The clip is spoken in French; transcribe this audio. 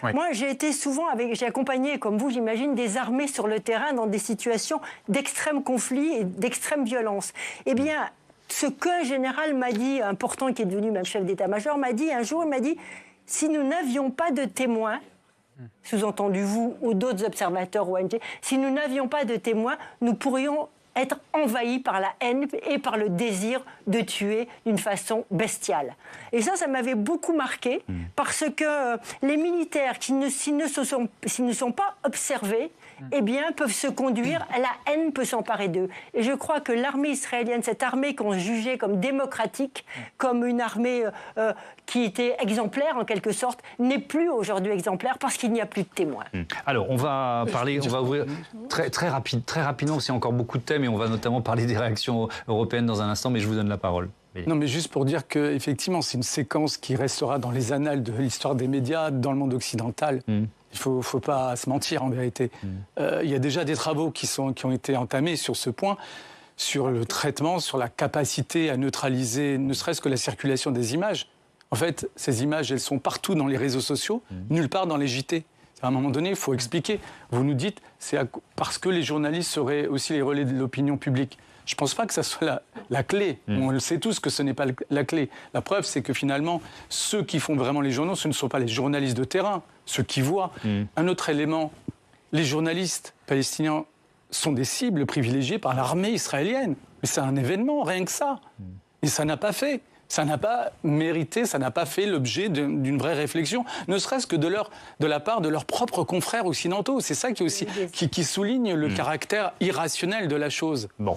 Oui. Moi, j'ai été souvent j'ai accompagné, comme vous, j'imagine, des armées sur le terrain dans des situations d'extrême conflit et d'extrême violence. Eh bien, ce qu'un général m'a dit, important, qui est devenu même chef d'état-major, m'a dit un jour, il m'a dit, si nous n'avions pas de témoins, sous-entendu vous ou d'autres observateurs ONG, si nous n'avions pas de témoins, nous pourrions être envahis par la haine et par le désir de tuer d'une façon bestiale. Et ça m'avait beaucoup marqué, parce que les militaires, s'ils ne sont pas observés, eh bien, peuvent se conduire, la haine peut s'emparer d'eux. Et je crois que l'armée israélienne, cette armée qu'on jugeait comme démocratique, comme une armée qui était exemplaire en quelque sorte, n'est plus aujourd'hui exemplaire parce qu'il n'y a plus de témoins. Alors, on va parler, on va ouvrir très rapidement, parce qu'il y a encore beaucoup de thèmes, et on va notamment parler des réactions européennes dans un instant, mais je vous donne la parole. Non, mais juste pour dire qu'effectivement, c'est une séquence qui restera dans les annales de l'histoire des médias dans le monde occidental. Il ne faut pas se mentir, en vérité. Il y a déjà des travaux qui ont été entamés sur ce point, sur le traitement, sur la capacité à neutraliser ne serait-ce que la circulation des images. En fait, ces images, elles sont partout dans les réseaux sociaux, nulle part dans les JT. À un moment donné, il faut expliquer. Vous nous dites, c'est parce que les journalistes seraient aussi les relais de l'opinion publique. Je ne pense pas que ça soit la clé. On le sait tous que ce n'est pas la clé. La preuve, c'est que finalement, ceux qui font vraiment les journaux, ce ne sont pas les journalistes de terrain, ceux qui voient. Un autre élément, les journalistes palestiniens sont des cibles privilégiées par l'armée israélienne. Mais c'est un événement, rien que ça. Et ça n'a pas fait. Ça n'a pas mérité, ça n'a pas fait l'objet d'une vraie réflexion, ne serait-ce que de la part de leurs propres confrères occidentaux. C'est ça qui souligne le caractère irrationnel de la chose. Bon.